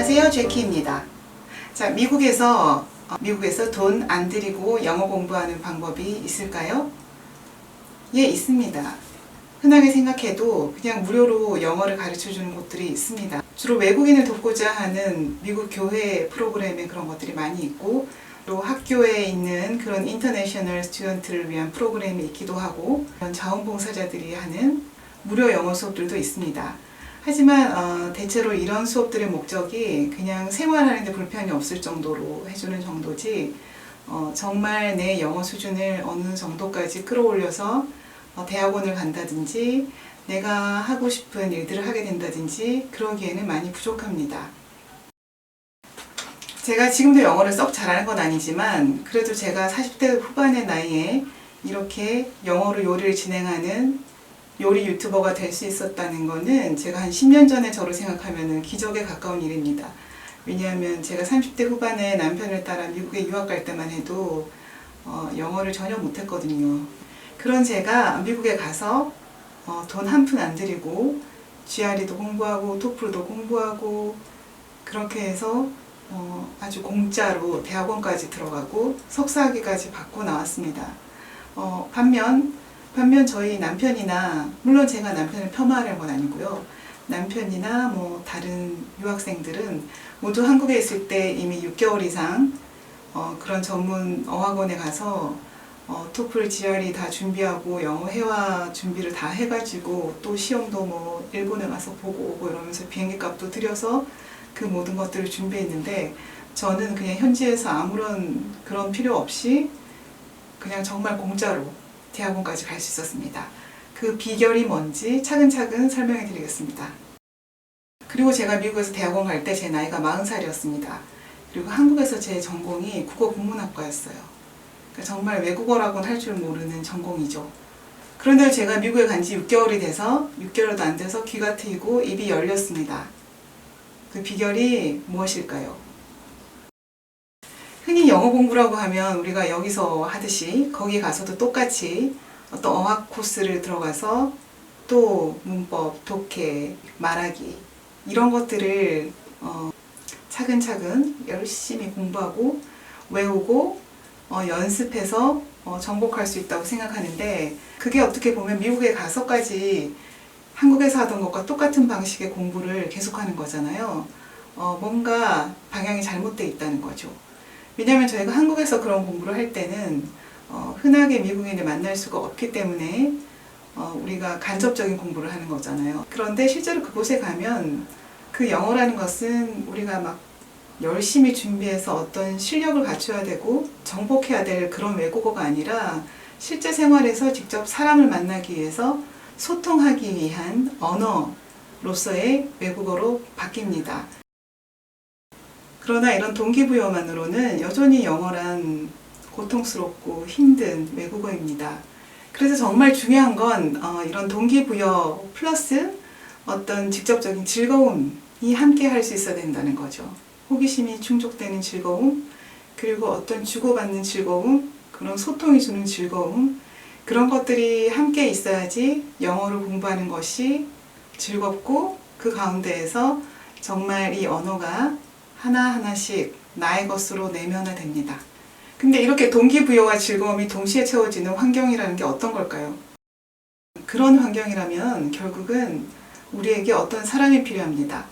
안녕하세요, 제키입니다. 자, 미국에서 돈 안 들이고 영어 공부하는 방법이 있을까요? 예, 있습니다. 흔하게 생각해도 그냥 무료로 영어를 가르쳐 주는 곳들이 있습니다. 주로 외국인을 돕고자 하는 미국 교회 프로그램에 그런 것들이 많이 있고, 또 학교에 있는 그런 인터내셔널 스튜던트를 위한 프로그램이 있기도 하고, 그런 자원봉사자들이 하는 무료 영어 수업들도 있습니다. 하지만 대체로 이런 수업들의 목적이 그냥 생활하는 데 불편이 없을 정도로 해주는 정도지, 정말 내 영어 수준을 어느 정도까지 끌어올려서 대학원을 간다든지 내가 하고 싶은 일들을 하게 된다든지 그러기에는 많이 부족합니다. 제가 지금도 영어를 썩 잘하는 건 아니지만, 그래도 제가 40대 후반의 나이에 이렇게 영어로 요리를 진행하는 요리 유튜버가 될 수 있었다는 거는 제가 한 10년 전에 저를 생각하면 기적에 가까운 일입니다. 왜냐하면 제가 30대 후반에 남편을 따라 미국에 유학 갈 때만 해도 영어를 전혀 못했거든요. 그런 제가 미국에 가서 돈 한 푼 안 들이고 GRE도 공부하고 토플도 공부하고 그렇게 해서 아주 공짜로 대학원까지 들어가고 석사학위까지 받고 나왔습니다. 반면 저희 남편이나, 물론 제가 남편을 폄하하려는 건 아니고요, 남편이나 뭐 다른 유학생들은 모두 한국에 있을 때 이미 6개월 이상 그런 전문 어학원에 가서 토플, GRE 다 준비하고 영어 회화 준비를 다 해가지고 또 시험도 뭐 일본에 가서 보고 오고 이러면서 비행기 값도 들여서 그 모든 것들을 준비했는데, 저는 그냥 현지에서 아무런 그런 필요 없이 그냥 정말 공짜로 대학원까지 갈 수 있었습니다. 그 비결이 뭔지 차근차근 설명해 드리겠습니다. 그리고 제가 미국에서 대학원 갈 때 제 나이가 40살이었습니다. 그리고 한국에서 제 전공이 국어국문학과였어요. 그러니까 정말 외국어라고는 할 줄 모르는 전공이죠. 그런데 제가 미국에 간 지 6개월이 돼서, 6개월도 안 돼서 귀가 트이고 입이 열렸습니다. 그 비결이 무엇일까요? 흔히 영어 공부라고 하면 우리가 여기서 하듯이 거기 가서도 똑같이 어떤 어학 코스를 들어가서 또 문법, 독해, 말하기 이런 것들을 차근차근 열심히 공부하고 외우고 연습해서 정복할 수 있다고 생각하는데, 그게 어떻게 보면 미국에 가서까지 한국에서 하던 것과 똑같은 방식의 공부를 계속하는 거잖아요. 뭔가 방향이 잘못되어 있다는 거죠. 왜냐하면 저희가 한국에서 그런 공부를 할 때는 흔하게 미국인을 만날 수가 없기 때문에 우리가 간접적인 공부를 하는 거잖아요. 그런데 실제로 그곳에 가면 그 영어라는 것은 우리가 막 열심히 준비해서 어떤 실력을 갖춰야 되고 정복해야 될 그런 외국어가 아니라 실제 생활에서 직접 사람을 만나기 위해서 소통하기 위한 언어로서의 외국어로 바뀝니다. 그러나 이런 동기부여만으로는 여전히 영어란 고통스럽고 힘든 외국어입니다. 그래서 정말 중요한 건 이런 동기부여 플러스 어떤 직접적인 즐거움이 함께 할 수 있어야 된다는 거죠. 호기심이 충족되는 즐거움, 그리고 어떤 주고받는 즐거움, 그런 소통이 주는 즐거움, 그런 것들이 함께 있어야지 영어를 공부하는 것이 즐겁고 그 가운데에서 정말 이 언어가 하나하나씩 나의 것으로 내면화됩니다. 근데 이렇게 동기부여와 즐거움이 동시에 채워지는 환경이라는 게 어떤 걸까요? 그런 환경이라면 결국은 우리에게 어떤 사람이 필요합니다.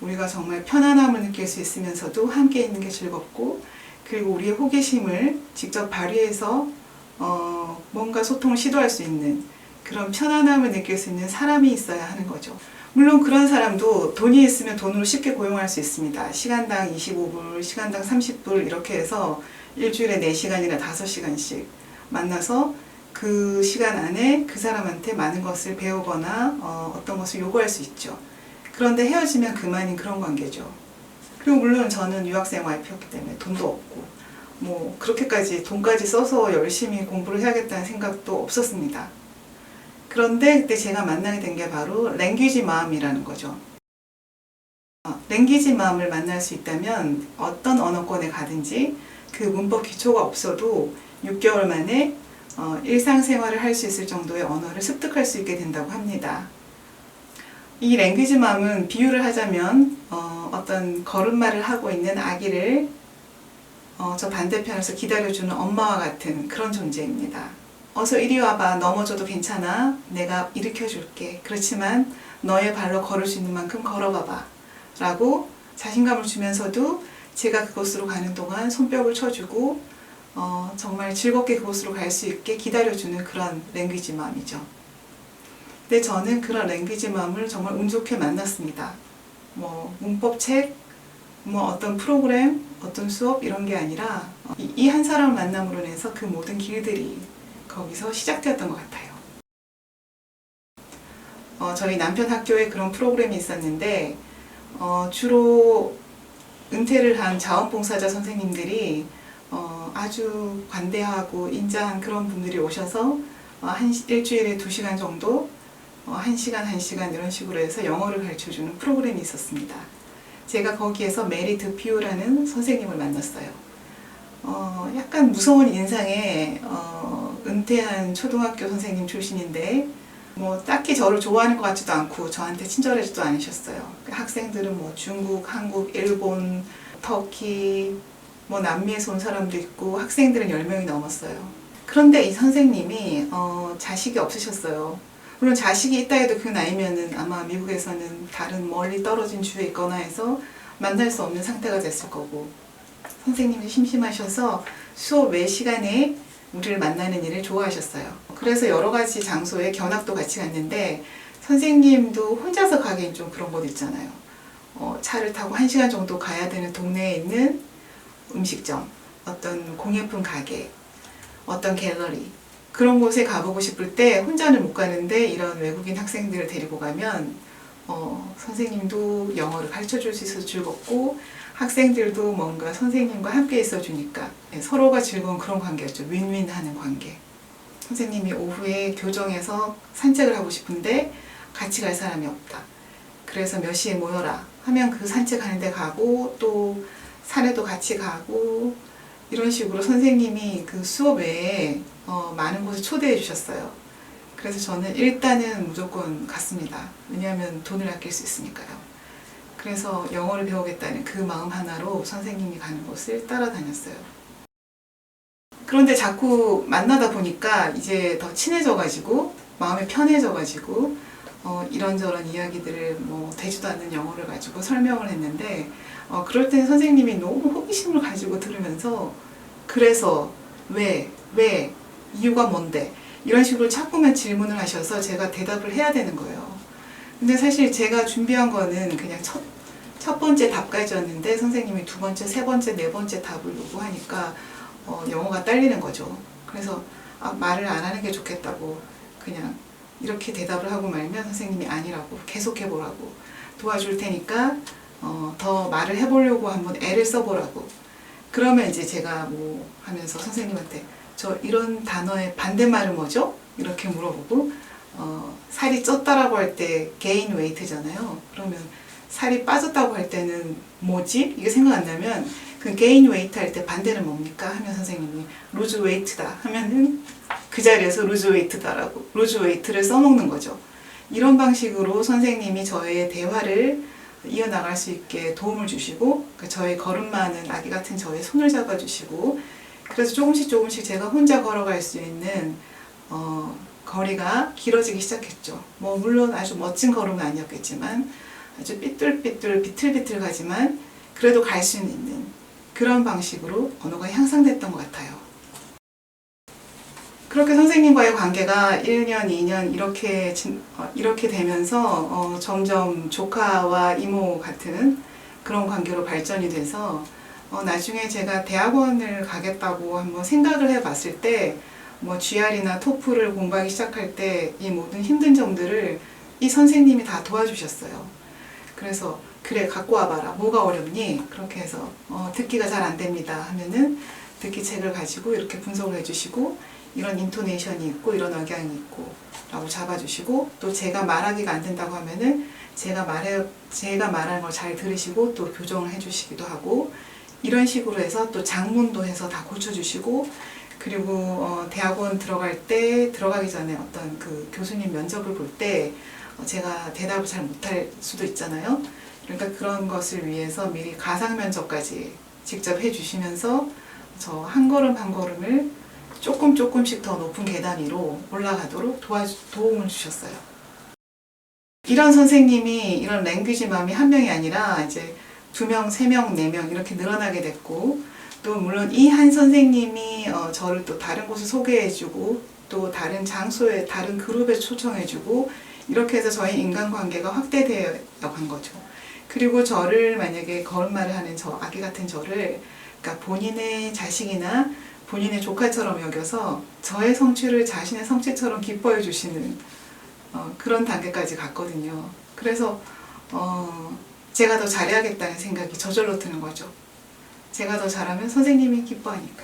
우리가 정말 편안함을 느낄 수 있으면서도 함께 있는 게 즐겁고, 그리고 우리의 호기심을 직접 발휘해서 뭔가 소통을 시도할 수 있는 그런 편안함을 느낄 수 있는 사람이 있어야 하는 거죠. 물론 그런 사람도 돈이 있으면 돈으로 쉽게 고용할 수 있습니다. 시간당 25불, 시간당 30불 이렇게 해서 일주일에 4시간이나 5시간씩 만나서 그 시간 안에 그 사람한테 많은 것을 배우거나 어떤 것을 요구할 수 있죠. 그런데 헤어지면 그만인 그런 관계죠. 그리고 물론 저는 유학생 와이프였기 때문에 돈도 없고 뭐 그렇게까지 돈까지 써서 열심히 공부를 해야겠다는 생각도 없었습니다. 그런데 그때 제가 만나게 된 게 바로 랭귀지 맘이라는 거죠. 랭귀지 맘을 만날 수 있다면 어떤 언어권에 가든지 그 문법 기초가 없어도 6개월 만에 일상생활을 할 수 있을 정도의 언어를 습득할 수 있게 된다고 합니다. 이 랭귀지맘은 비유를 하자면 어떤 걸음마를 하고 있는 아기를 저 반대편에서 기다려주는 엄마와 같은 그런 존재입니다. 어서 이리 와봐. 넘어져도 괜찮아. 내가 일으켜줄게. 그렇지만 너의 발로 걸을 수 있는 만큼 걸어봐봐. 라고 자신감을 주면서도 제가 그곳으로 가는 동안 손뼉을 쳐주고 정말 즐겁게 그곳으로 갈 수 있게 기다려주는 그런 랭귀지맘이죠. 근데 저는 그런 랭귀지맘을 정말 운 좋게 만났습니다. 뭐 문법책, 뭐 어떤 프로그램, 어떤 수업 이런 게 아니라 이 한 사람을 만남으로 인해서 그 모든 길들이 거기서 시작되었던 것 같아요. 저희 남편 학교에 그런 프로그램이 있었는데 주로 은퇴를 한 자원봉사자 선생님들이 아주 관대하고 인자한 그런 분들이 오셔서 일주일에 2시간 정도 1시간 1시간 이런 식으로 해서 영어를 가르쳐주는 프로그램이 있었습니다. 제가 거기에서 메리 드퓨라는 선생님을 만났어요. 약간 무서운 인상의 은퇴한 초등학교 선생님 출신인데 뭐 딱히 저를 좋아하는 것 같지도 않고 저한테 친절하지도 않으셨어요. 학생들은 뭐 중국, 한국, 일본, 터키, 뭐 남미에서 온 사람도 있고 학생들은 10명이 넘었어요. 그런데 이 선생님이 자식이 없으셨어요. 물론 자식이 있다 해도 그 나이면은 아마 미국에서는 다른 멀리 떨어진 주에 있거나 해서 만날 수 없는 상태가 됐을 거고, 선생님이 심심하셔서 수업 외 시간에 우리를 만나는 일을 좋아하셨어요. 그래서 여러 가지 장소에 견학도 같이 갔는데 선생님도 혼자서 가기엔 좀 그런 곳 있잖아요. 차를 타고 1시간 정도 가야 되는 동네에 있는 음식점, 어떤 공예품 가게, 어떤 갤러리, 그런 곳에 가보고 싶을 때 혼자는 못 가는데 이런 외국인 학생들을 데리고 가면 선생님도 영어를 가르쳐 줄 수 있어서 즐겁고 학생들도 뭔가 선생님과 함께 있어 주니까 서로가 즐거운 그런 관계였죠. 윈윈 하는 관계. 선생님이 오후에 교정에서 산책을 하고 싶은데 같이 갈 사람이 없다. 그래서 몇 시에 모여라 하면 그 산책하는 데 가고 또 산에도 같이 가고 이런 식으로 선생님이 그 수업 외에 많은 곳에 초대해 주셨어요. 그래서 저는 일단은 무조건 갔습니다. 왜냐하면 돈을 아낄 수 있으니까요. 그래서 영어를 배우겠다는 그 마음 하나로 선생님이 가는 곳을 따라다녔어요. 그런데 자꾸 만나다 보니까 이제 더 친해져가지고 마음이 편해져가지고 이런저런 이야기들을 뭐 되지도 않는 영어를 가지고 설명을 했는데 그럴 때는 선생님이 너무 호기심을 가지고 들으면서 그래서 왜 이유가 뭔데 이런 식으로 자꾸만 질문을 하셔서 제가 대답을 해야 되는 거예요. 근데 사실 제가 준비한 거는 그냥 첫 번째 답까지였는데 선생님이 두 번째, 세 번째, 네 번째 답을 요구하니까 영어가 딸리는 거죠. 그래서 말을 안 하는 게 좋겠다고 그냥 이렇게 대답을 하고 말면 선생님이 아니라고 계속해보라고 도와줄 테니까 더 말을 해보려고 한번 애를 써보라고. 그러면 이제 제가 뭐 하면서 선생님한테 저 이런 단어의 반대말은 뭐죠? 이렇게 물어보고 살이 쪘다라고 할 때 gain weight잖아요. 그러면 살이 빠졌다고 할 때는 뭐지? 이게 생각 안 나면 그 gain weight 할 때 반대는 뭡니까? 하면 선생님이 lose weight다 하면은 그 자리에서 lose weight다라고 lose weight를 써먹는 거죠. 이런 방식으로 선생님이 저의 대화를 이어나갈 수 있게 도움을 주시고 저의 걸음마는 아기 같은 저의 손을 잡아주시고 그래서 조금씩 제가 혼자 걸어갈 수 있는 거리가 길어지기 시작했죠. 뭐 물론 아주 멋진 걸음은 아니었겠지만 아주 삐뚤삐뚤 비틀비틀 가지만 그래도 갈 수 있는 그런 방식으로 언어가 향상됐던 것 같아요. 그렇게 선생님과의 관계가 1년, 2년 이렇게 되면서 점점 조카와 이모 같은 그런 관계로 발전이 돼서 나중에 제가 대학원을 가겠다고 한번 생각을 해봤을 때 뭐 GR이나 토플을 공부하기 시작할 때 이 모든 힘든 점들을 이 선생님이 다 도와주셨어요. 그래서 그래 갖고 와봐라. 뭐가 어렵니? 그렇게 해서 듣기가 잘 안 됩니다 하면은 듣기 책을 가지고 이렇게 분석을 해주시고 이런 인토네이션이 있고 이런 억양이 있고 라고 잡아주시고 또 제가 말하기가 안 된다고 하면은 제가 말하는 걸 잘 들으시고 또 교정을 해주시기도 하고 이런 식으로 해서 또 장문도 해서 다 고쳐주시고 그리고 대학원 들어가기 전에 어떤 그 교수님 면접을 볼 때 제가 대답을 잘 못할 수도 있잖아요. 그러니까 그런 것을 위해서 미리 가상 면접까지 직접 해주시면서 저 한 걸음 한 걸음을 조금씩 더 높은 계단 위로 올라가도록 도움을 주셨어요. 이런 선생님이, 이런 랭귀지맘이 한 명이 아니라 이제 2명, 3명, 4명 이렇게 늘어나게 됐고, 또 물론 이 한 선생님이 저를 또 다른 곳에 소개해주고, 또 다른 장소에, 다른 그룹에 초청해주고, 이렇게 해서 저희 인간관계가 확대되어 간 거죠. 그리고 저를 만약에 거짓말을 하는 저 아기 같은 저를, 그러니까 본인의 자식이나 본인의 조카처럼 여겨서 저의 성취를 자신의 성취처럼 기뻐해 주시는 그런 단계까지 갔거든요. 그래서 제가 더 잘해야겠다는 생각이 저절로 드는 거죠. 제가 더 잘하면 선생님이 기뻐하니까.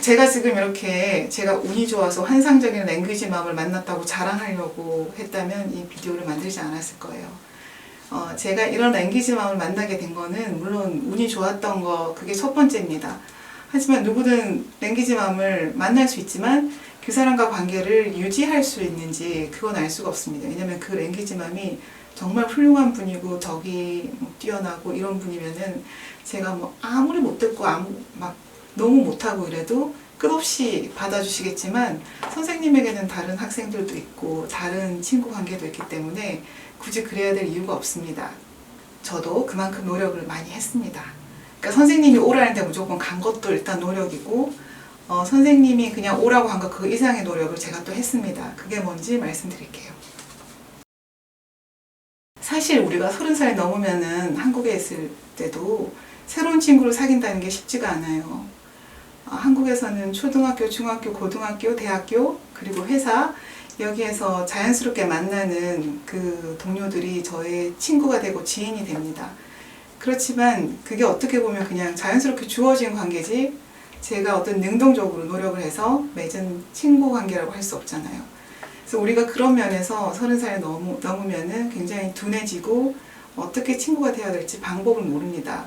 제가 지금 이렇게 제가 운이 좋아서 환상적인 랭귀지맘을 만났다고 자랑하려고 했다면 이 비디오를 만들지 않았을 거예요. 제가 이런 랭귀지맘을 만나게 된 거는 물론 운이 좋았던 거, 그게 첫 번째입니다. 하지만 누구든 랭귀지맘을 만날 수 있지만 그 사람과 관계를 유지할 수 있는지 그건 알 수가 없습니다. 왜냐면 그 랭귀지맘이 정말 훌륭한 분이고 덕이 뛰어나고 이런 분이면은 제가 뭐 아무리 못됐고 막 너무 못하고 이래도 끝없이 받아주시겠지만 선생님에게는 다른 학생들도 있고 다른 친구 관계도 있기 때문에 굳이 그래야 될 이유가 없습니다. 저도 그만큼 노력을 많이 했습니다. 그러니까 선생님이 오라는데 무조건 간 것도 일단 노력이고 선생님이 그냥 오라고 한 것 그 이상의 노력을 제가 또 했습니다. 그게 뭔지 말씀드릴게요. 사실 우리가 30살 넘으면은 한국에 있을 때도 새로운 친구를 사귄다는 게 쉽지가 않아요. 한국에서는 초등학교, 중학교, 고등학교, 대학교, 그리고 회사, 여기에서 자연스럽게 만나는 그 동료들이 저의 친구가 되고 지인이 됩니다. 그렇지만 그게 어떻게 보면 그냥 자연스럽게 주어진 관계지 제가 어떤 능동적으로 노력을 해서 맺은 친구 관계라고 할 수 없잖아요. 그래서 우리가 그런 면에서 30살 넘으면은 굉장히 둔해지고 어떻게 친구가 되어야 될지 방법을 모릅니다.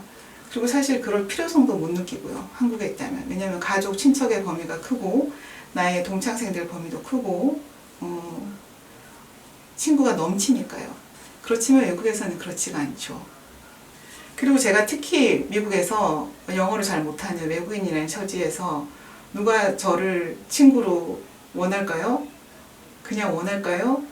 그리고 사실 그럴 필요성도 못 느끼고요. 한국에 있다면. 왜냐하면 가족, 친척의 범위가 크고 나의 동창생들 범위도 크고 친구가 넘치니까요. 그렇지만 외국에서는 그렇지가 않죠. 그리고 제가 특히 미국에서 영어를 잘 못하는 외국인이라는 처지에서 누가 저를 친구로 원할까요? 그냥 원할까요?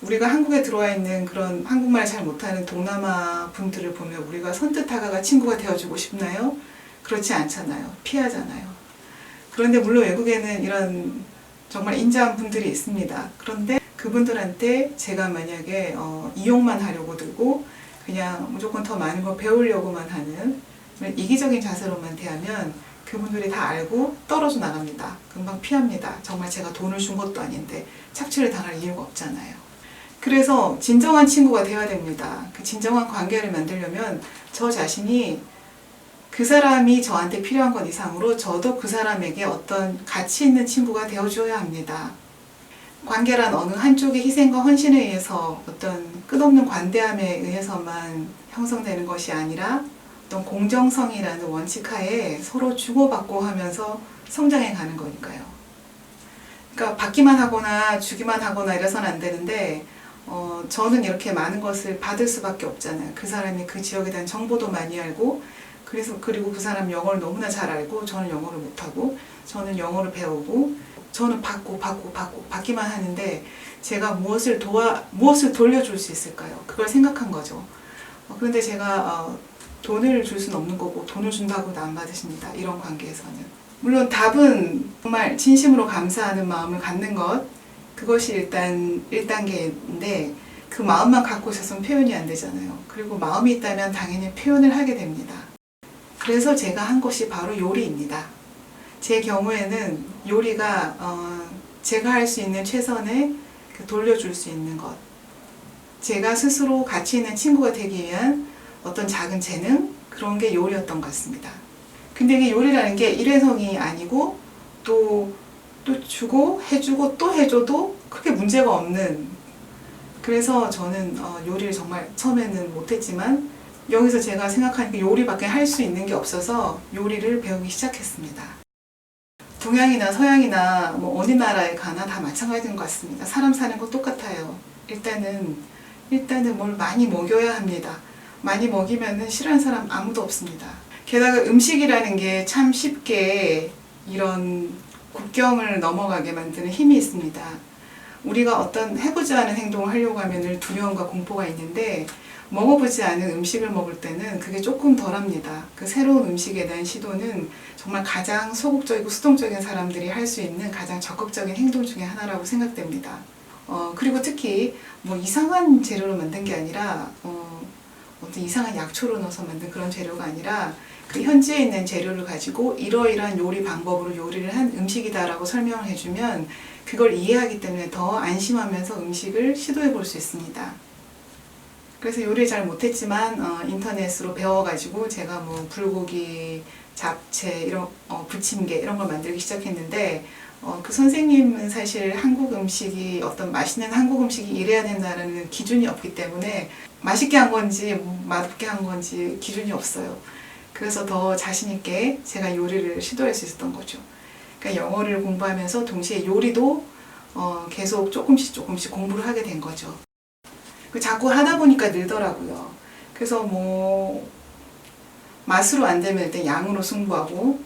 우리가 한국에 들어와 있는 그런 한국말 잘 못하는 동남아 분들을 보면 우리가 선뜻 다가가 친구가 되어주고 싶나요? 그렇지 않잖아요. 피하잖아요. 그런데 물론 외국에는 이런 정말 인자한 분들이 있습니다. 그런데 그분들한테 제가 만약에 이용만 하려고 들고 그냥 무조건 더 많은 걸 배우려고만 하는 이기적인 자세로만 대하면 그분들이 다 알고 떨어져 나갑니다. 금방 피합니다. 정말 제가 돈을 준 것도 아닌데 착취를 당할 이유가 없잖아요. 그래서 진정한 친구가 되어야 됩니다. 그 진정한 관계를 만들려면 저 자신이 그 사람이 저한테 필요한 것 이상으로 저도 그 사람에게 어떤 가치 있는 친구가 되어줘야 합니다. 관계란 어느 한쪽의 희생과 헌신에 의해서 어떤 끝없는 관대함에 의해서만 형성되는 것이 아니라 어떤 공정성이라는 원칙하에 서로 주고받고 하면서 성장해 가는 거니까요. 그러니까 받기만 하거나 주기만 하거나 이래서는 안 되는데 저는 이렇게 많은 것을 받을 수밖에 없잖아요. 그 사람이 그 지역에 대한 정보도 많이 알고 그리고 그 사람 영어를 너무나 잘 알고 저는 영어를 못하고 저는 영어를 배우고 저는 받기만 하는데 제가 무엇을 돌려줄 수 있을까요? 그걸 생각한 거죠. 그런데 제가 돈을 줄 수는 없는 거고 돈을 준다고도 안 받으십니다. 이런 관계에서는. 물론 답은 정말 진심으로 감사하는 마음을 갖는 것, 그것이 일단 1단계인데 그 마음만 갖고 있어서는 표현이 안 되잖아요. 그리고 마음이 있다면 당연히 표현을 하게 됩니다. 그래서 제가 한 것이 바로 요리입니다. 제 경우에는 요리가 제가 할 수 있는 최선의 돌려줄 수 있는 것, 제가 스스로 가치 있는 친구가 되기 위한 어떤 작은 재능, 그런 게 요리였던 것 같습니다. 근데 이게 요리라는 게 일회성이 아니고 또 주고 해주고 또 해줘도 크게 문제가 없는, 그래서 저는 요리를 정말 처음에는 못했지만 여기서 제가 생각하니까 요리밖에 할 수 있는 게 없어서 요리를 배우기 시작했습니다. 동양이나 서양이나 뭐 어느 나라에 가나 다 마찬가지인 것 같습니다. 사람 사는 거 똑같아요. 일단은 뭘 많이 먹여야 합니다. 많이 먹이면은 싫어하는 사람 아무도 없습니다. 게다가 음식이라는 게 참 쉽게 이런 국경을 넘어가게 만드는 힘이 있습니다. 우리가 어떤 해보지 않은 행동을 하려고 하면 두려움과 공포가 있는데 먹어보지 않은 음식을 먹을 때는 그게 조금 덜합니다. 그 새로운 음식에 대한 시도는 정말 가장 소극적이고 수동적인 사람들이 할 수 있는 가장 적극적인 행동 중에 하나라고 생각됩니다. 그리고 특히 뭐 이상한 재료로 만든 게 아니라 어떤 이상한 약초로 넣어서 만든 그런 재료가 아니라 그 현지에 있는 재료를 가지고 이러이러한 요리 방법으로 요리를 한 음식이다라고 설명을 해주면 그걸 이해하기 때문에 더 안심하면서 음식을 시도해 볼 수 있습니다. 그래서 요리를 잘 못했지만 인터넷으로 배워가지고 제가 뭐 불고기, 잡채, 이런 부침개 이런 걸 만들기 시작했는데 그 선생님은 사실 한국 음식이 어떤 맛있는 한국 음식이 이래야 된다는 기준이 없기 때문에 맛있게 한 건지 맛없게 한 건지 기준이 없어요. 그래서 더 자신 있게 제가 요리를 시도할 수 있었던 거죠. 그러니까 영어를 공부하면서 동시에 요리도 계속 조금씩 공부를 하게 된 거죠. 자꾸 하다 보니까 늘더라고요. 그래서 뭐 맛으로 안 되면 일단 양으로 승부하고,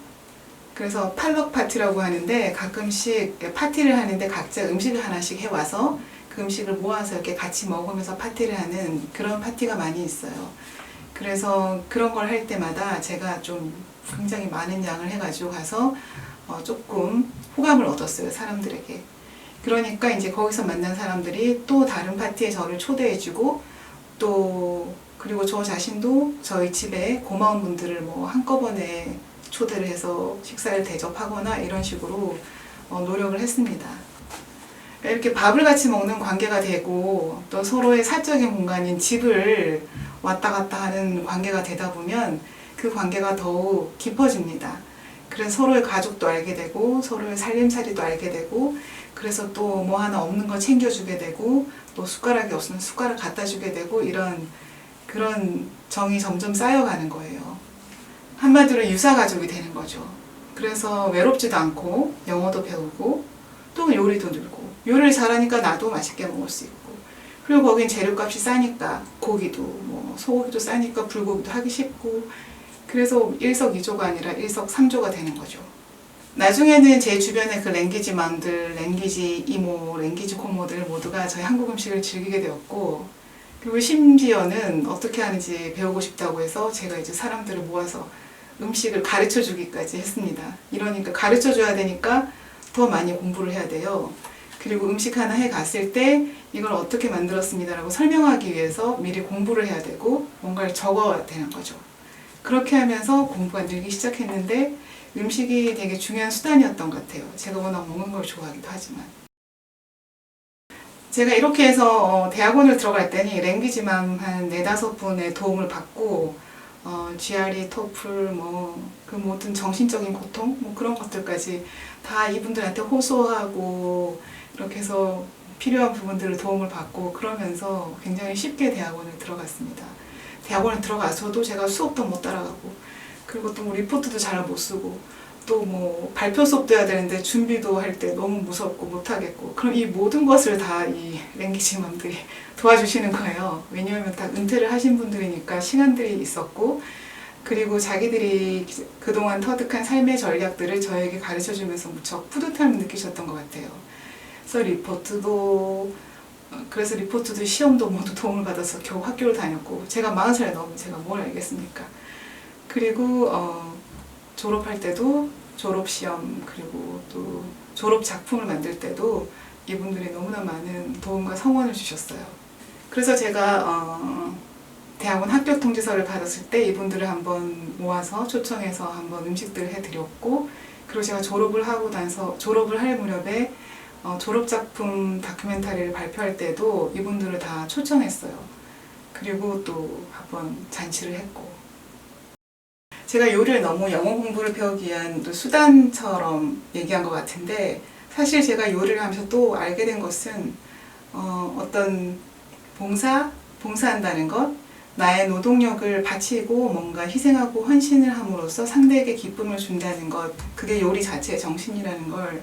그래서 팔럭 파티라고 하는데 가끔씩 파티를 하는데 각자 음식을 하나씩 해와서 그 음식을 모아서 이렇게 같이 먹으면서 파티를 하는 그런 파티가 많이 있어요. 그래서 그런 걸 할 때마다 제가 좀 굉장히 많은 양을 해가지고 가서 조금 호감을 얻었어요, 사람들에게. 그러니까 이제 거기서 만난 사람들이 또 다른 파티에 저를 초대해주고, 또 그리고 저 자신도 저희 집에 고마운 분들을 뭐 한꺼번에 초대를 해서 식사를 대접하거나 이런 식으로 노력을 했습니다. 이렇게 밥을 같이 먹는 관계가 되고 또 서로의 사적인 공간인 집을 왔다 갔다 하는 관계가 되다 보면 그 관계가 더욱 깊어집니다. 그래서 서로의 가족도 알게 되고 서로의 살림살이도 알게 되고, 그래서 또 뭐 하나 없는 거 챙겨주게 되고, 또 숟가락이 없으면 숟가락 갖다 주게 되고, 그런 정이 점점 쌓여가는 거예요. 한마디로 유사가족이 되는 거죠. 그래서 외롭지도 않고 영어도 배우고 또 요리도 늘고, 요리를 잘하니까 나도 맛있게 먹을 수 있고, 그리고 거긴 재료값이 싸니까 고기도 뭐 소고기도 싸니까 불고기도 하기 쉽고, 그래서 일석이조가 아니라 일석삼조가 되는 거죠. 나중에는 제 주변의 그 랭귀지맘들, 랭귀지 이모, 랭귀지 고모들 모두가 저희 한국 음식을 즐기게 되었고, 그리고 심지어는 어떻게 하는지 배우고 싶다고 해서 제가 이제 사람들을 모아서 음식을 가르쳐 주기까지 했습니다. 이러니까 가르쳐 줘야 되니까 더 많이 공부를 해야 돼요. 그리고 음식 하나 해 갔을 때 이걸 어떻게 만들었습니다라고 설명하기 위해서 미리 공부를 해야 되고 뭔가를 적어야 되는 거죠. 그렇게 하면서 공부가 늘기 시작했는데 음식이 되게 중요한 수단이었던 것 같아요. 제가 워낙 먹는 걸 좋아하기도 하지만. 제가 이렇게 해서 대학원을 들어갈 때니 랭귀지맘 한 4-5분의 도움을 받고 GRE, 토플, 그 모든 정신적인 고통, 그런 것들까지 다 이분들한테 호소하고 이렇게 해서 필요한 부분들을 도움을 받고, 그러면서 굉장히 쉽게 대학원을 들어갔습니다. 대학원에 들어가서도 제가 수업도 못 따라가고, 그리고 또 리포트도 잘 못 쓰고, 또 뭐 발표 수업도 해야 되는데 준비도 할 때 너무 무섭고 못하겠고, 그럼 이 모든 것을 다 이 랭귀지맘들이 도와주시는 거예요. 왜냐하면 다 은퇴를 하신 분들이니까 시간들이 있었고, 그리고 자기들이 그동안 터득한 삶의 전략들을 저에게 가르쳐주면서 무척 뿌듯함을 느끼셨던 것 같아요. 그래서 리포트도 시험도 모두 도움을 받아서 겨우 학교를 다녔고, 제가 40살 넘으면 제가 뭘 알겠습니까? 그리고 졸업할 때도 졸업시험, 그리고 또 졸업 작품을 만들 때도 이분들이 너무나 많은 도움과 성원을 주셨어요. 그래서 제가 대학원 합격 통지서를 받았을 때 이분들을 한번 모아서 초청해서 한번 음식들을 해드렸고, 그리고 제가 졸업을 하고 나서 졸업을 할 무렵에 졸업작품 다큐멘터리를 발표할 때도 이분들을 다 초청했어요. 그리고 또 한번 잔치를 했고, 제가 요리를 너무 영어 공부를 배우기 위한 또 수단처럼 얘기한 것 같은데, 사실 제가 요리를 하면서 또 알게 된 것은 어떤 봉사한다는 것, 나의 노동력을 바치고 뭔가 희생하고 헌신을 함으로써 상대에게 기쁨을 준다는 것, 그게 요리 자체의 정신이라는 걸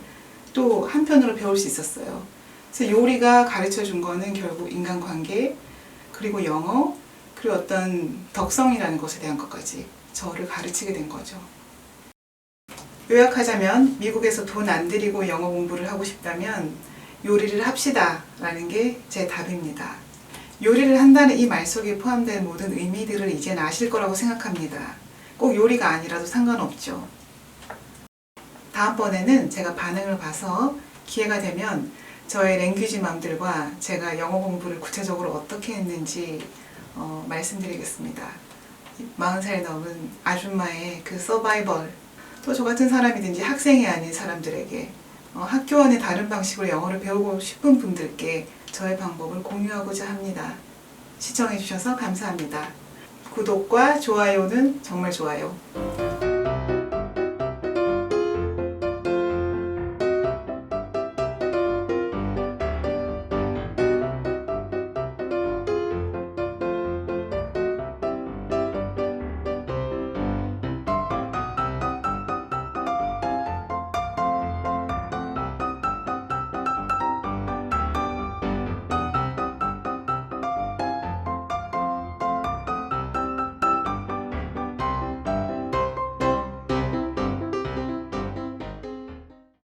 또 한편으로 배울 수 있었어요. 그래서 요리가 가르쳐 준 거는 결국 인간관계, 그리고 영어, 그리고 어떤 덕성이라는 것에 대한 것까지 저를 가르치게 된 거죠. 요약하자면 미국에서 돈 안 들이고 영어 공부를 하고 싶다면 요리를 합시다 라는 게 제 답입니다. 요리를 한다는 이 말 속에 포함된 모든 의미들을 이젠 아실 거라고 생각합니다. 꼭 요리가 아니라도 상관없죠. 다음번에는 제가 반응을 봐서 기회가 되면 저의 랭귀지맘들과 제가 영어 공부를 구체적으로 어떻게 했는지 말씀드리겠습니다. 40살 넘은 아줌마의 그 서바이벌, 또 저 같은 사람이든지 학생이 아닌 사람들에게 학교 안에 다른 방식으로 영어를 배우고 싶은 분들께 저의 방법을 공유하고자 합니다. 시청해주셔서 감사합니다. 구독과 좋아요는 정말 좋아요.